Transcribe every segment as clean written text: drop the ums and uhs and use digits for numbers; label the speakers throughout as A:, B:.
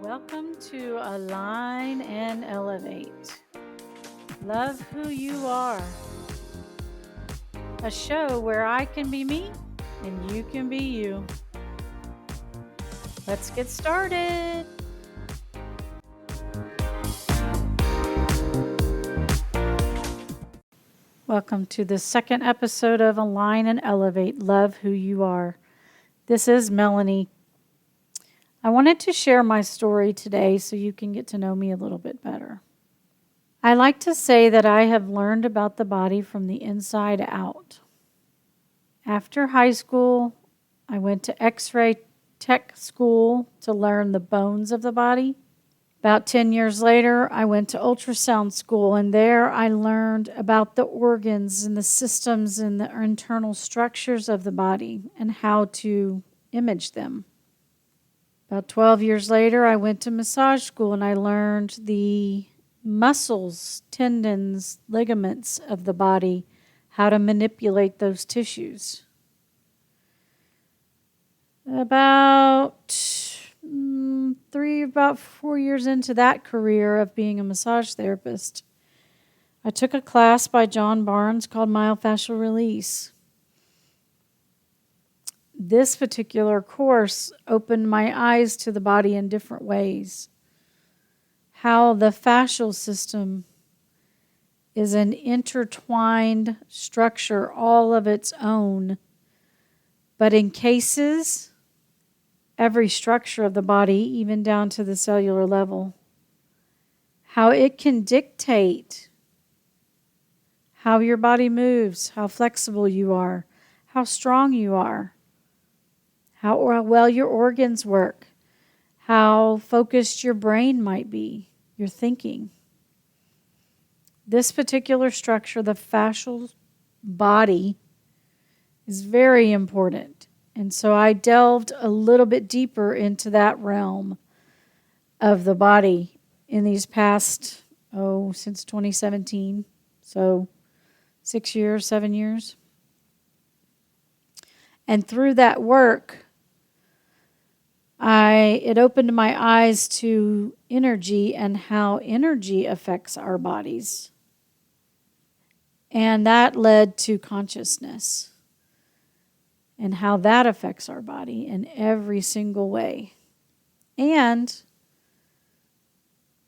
A: Welcome to Align and Elevate. Love who you are. A show where I can be me and you can be you. Let's get started. Welcome to the second episode of Align and Elevate. Love who you are. This is Melanie. I wanted to share my story today so you can get to know me a little bit better. I like to say that I have learned about the body from the inside out. After high school, I went to X-ray tech school to learn the bones of the body. About 10 years later, I went to ultrasound school, and there I learned about the organs and the systems and the internal structures of the body and how to image them. About 12 years later, I went to massage school and I learned the muscles, tendons, ligaments of the body, how to manipulate those tissues. About 4 years into that career of being a massage therapist, I took a class by John Barnes called Myofascial Release. This particular course opened my eyes to the body in different ways. How the fascial system is an intertwined structure all of its own, but encases every structure of the body, even down to the cellular level. How it can dictate how your body moves, how flexible you are, how strong you are, how well your organs work, how focused your brain might be, your thinking. This particular structure, the fascial body, is very important. And so I delved a little bit deeper into that realm of the body in these past, since 2017. So 6 years, 7 years. And through that work, it opened my eyes to energy and how energy affects our bodies. And that led to consciousness and how that affects our body in every single way. And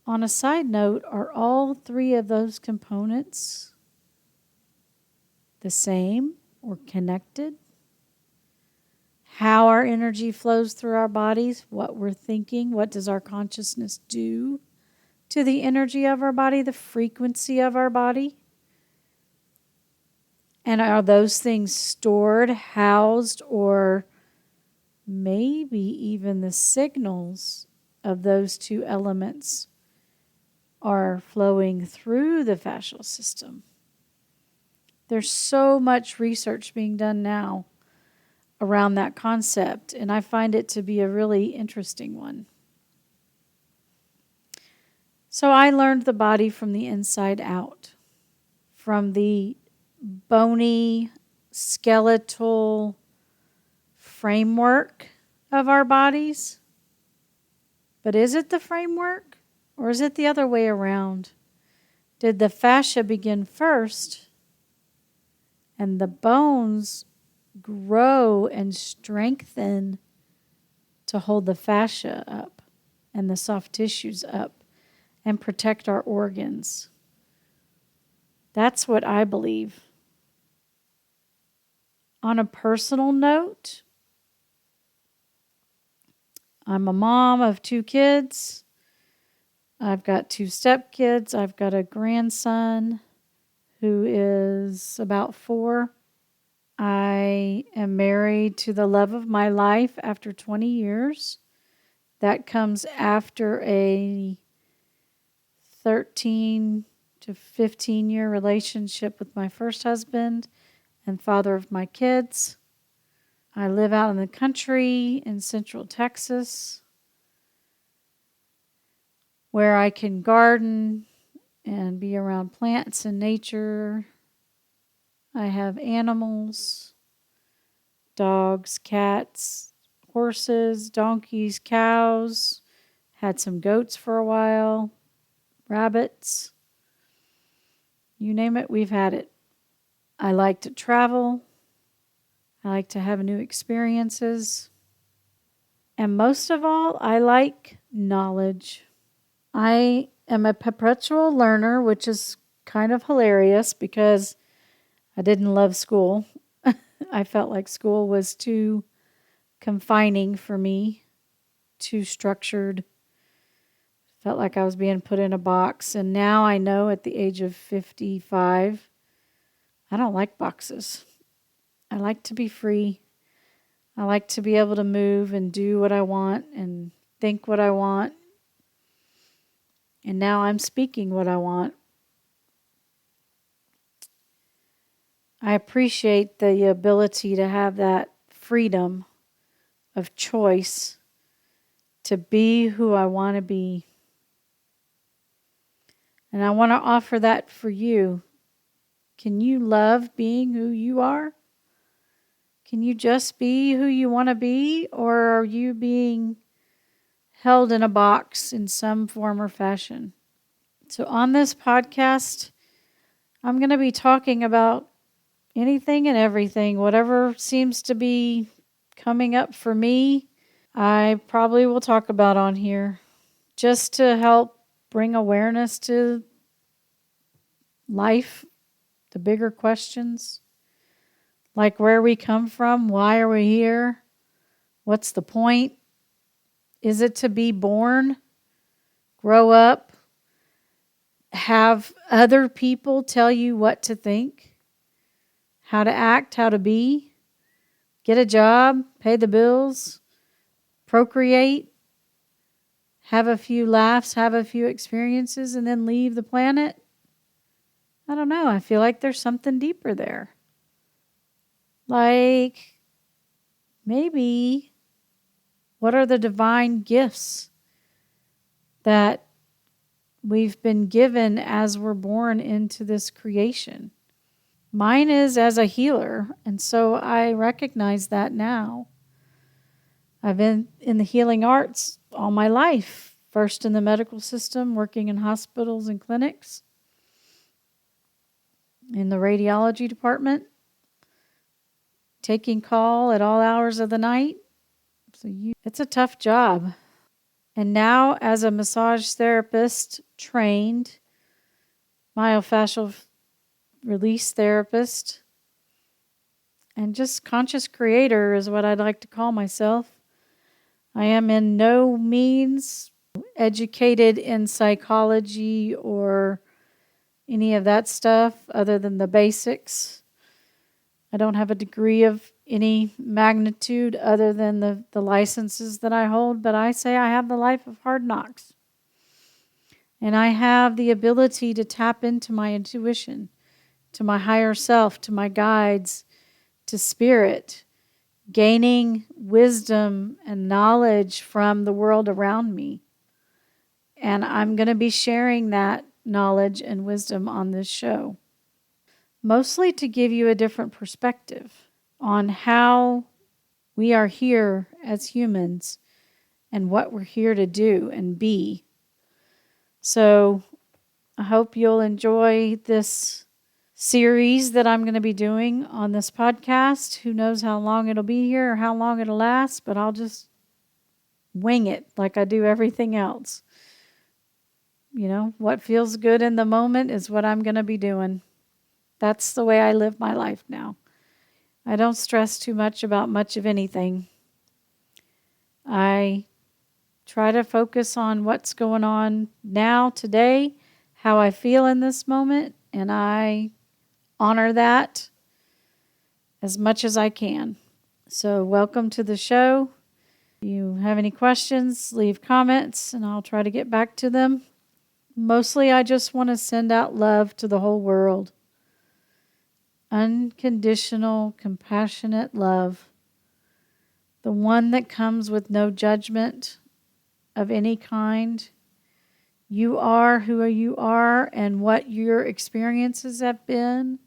A: on a side note, are all three of those components the same or connected? How our energy flows through our bodies, what we're thinking, what does our consciousness do to the energy of our body, the frequency of our body? And are those things stored, housed, or maybe even the signals of those two elements are flowing through the fascial system? There's so much research being done now around that concept, and I find it to be a really interesting one. So I learned the body from the inside out, from the bony, skeletal framework of our bodies. But is it the framework, or is it the other way around? Did the fascia begin first, and the bones grow and strengthen to hold the fascia up and the soft tissues up and protect our organs? That's what I believe. On a personal note, I'm a mom of 2 kids. I've got 2 stepkids. I've got a grandson who is about 4. I am married to the love of my life after 20 years. That comes after a 13 to 15-year relationship with my first husband and father of my kids. I live out in the country in Central Texas, where I can garden and be around plants and nature. I have animals, dogs, cats, horses, donkeys, cows, Had some goats for a while, rabbits, you name it, we've had it. I like to travel. I like to have new experiences. And most of all, I like knowledge. I am a perpetual learner, which is kind of hilarious because I didn't love school. I felt like school was too confining for me, too structured. Felt like I was being put in a box. And now I know at the age of 55, I don't like boxes. I like to be free. I like to be able to move and do what I want and think what I want. And now I'm speaking what I want. I appreciate the ability to have that freedom of choice to be who I want to be. And I want to offer that for you. Can you love being who you are? Can you just be who you want to be? Or are you being held in a box in some form or fashion? So on this podcast, I'm going to be talking about anything and everything, whatever seems to be coming up for me, I probably will talk about on here just to help bring awareness to life, the bigger questions, like where we come from, why are we here, what's the point, is it to be born, grow up, have other people tell you what to think, how to act, how to be, get a job, pay the bills, procreate, have a few laughs, have a few experiences, and then leave the planet? I don't know. I feel like there's something deeper there. Like, maybe, what are the divine gifts that we've been given as we're born into this creation? Mine is as a healer, and so I recognize that now. I've been in the healing arts all my life, first in the medical system, working in hospitals and clinics, in the radiology department, taking call at all hours of the night. It's a tough job. And now as a massage therapist, trained myofascial release therapist, and just conscious creator is what I'd like to call myself. I am in no means educated in psychology or any of that stuff other than the basics. I don't have a degree of any magnitude other than the licenses that I hold, but I say I have the life of hard knocks. And I have the ability to tap into my intuition, to my higher self, to my guides, to spirit, gaining wisdom and knowledge from the world around me. And I'm going to be sharing that knowledge and wisdom on this show, mostly to give you a different perspective on how we are here as humans and what we're here to do and be. So I hope you'll enjoy this series that I'm going to be doing on this podcast. Who knows how long it'll be here or how long it'll last, but I'll just wing it like I do everything else. You know, what feels good in the moment is what I'm going to be doing. That's the way I live my life now. I don't stress too much about much of anything. I try to focus on what's going on now, today, how I feel in this moment, and I honor that as much as I can. So welcome to the show. If you have any questions, leave comments, and I'll try to get back to them. Mostly, I just want to send out love to the whole world. Unconditional, compassionate love. The one that comes with no judgment of any kind. You are who you are, and what your experiences have been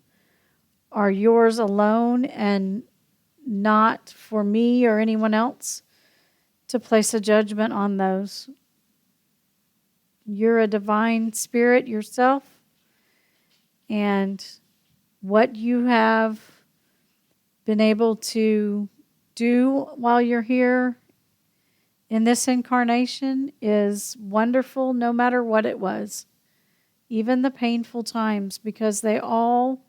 A: are yours alone and not for me or anyone else to place a judgment on those. You're a divine spirit yourself, and what you have been able to do while you're here in this incarnation is wonderful, no matter what it was, even the painful times, because they all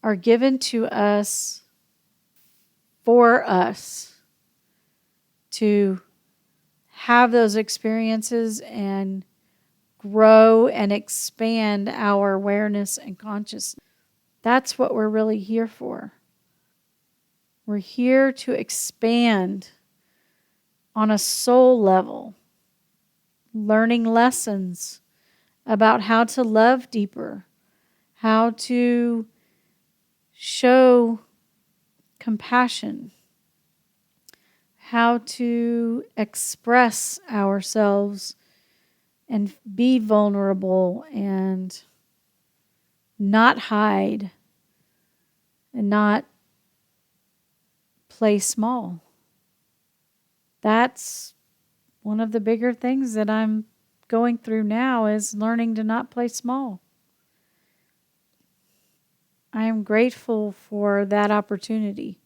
A: are given to us for us to have those experiences and grow and expand our awareness and consciousness. That's what we're really here for. We're here to expand on a soul level, learning lessons about how to love deeper, how to show compassion, how to express ourselves and be vulnerable and not hide and not play small. That's one of the bigger things that I'm going through now, is learning to not play small. I am grateful for that opportunity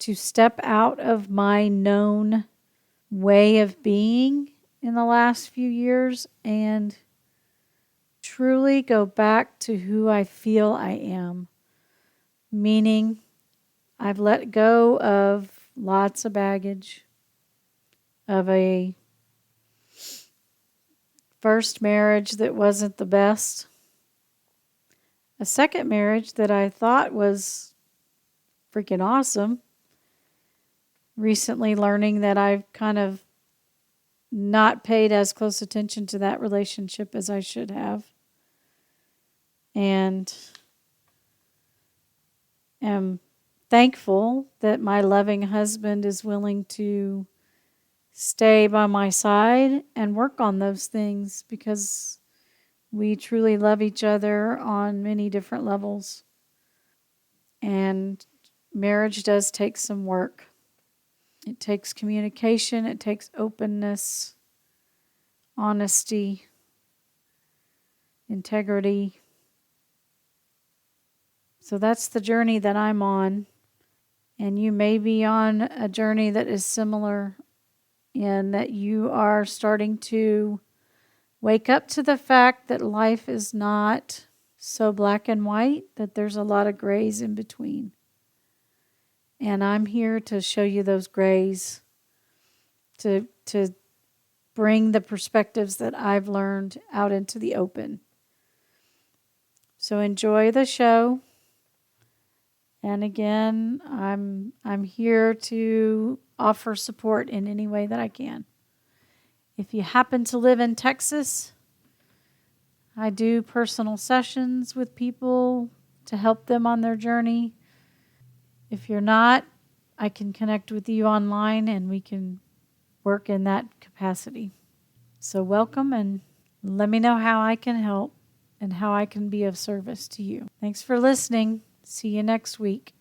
A: to step out of my known way of being in the last few years and truly go back to who I feel I am. Meaning, I've let go of lots of baggage, of a first marriage that wasn't the best, a second marriage that I thought was freaking awesome. Recently learning that I've kind of not paid as close attention to that relationship as I should have. And am thankful that my loving husband is willing to stay by my side and work on those things, because we truly love each other on many different levels. And marriage does take some work. It takes communication, it takes openness, honesty, integrity. So that's the journey that I'm on. And you may be on a journey that is similar, in that you are starting to wake up to the fact that life is not so black and white, that there's a lot of grays in between. And I'm here to show you those grays, to bring the perspectives that I've learned out into the open. So enjoy the show. And again, I'm here to offer support in any way that I can. If you happen to live in Texas, I do personal sessions with people to help them on their journey. If you're not, I can connect with you online and we can work in that capacity. So welcome, and let me know how I can help and how I can be of service to you. Thanks for listening. See you next week.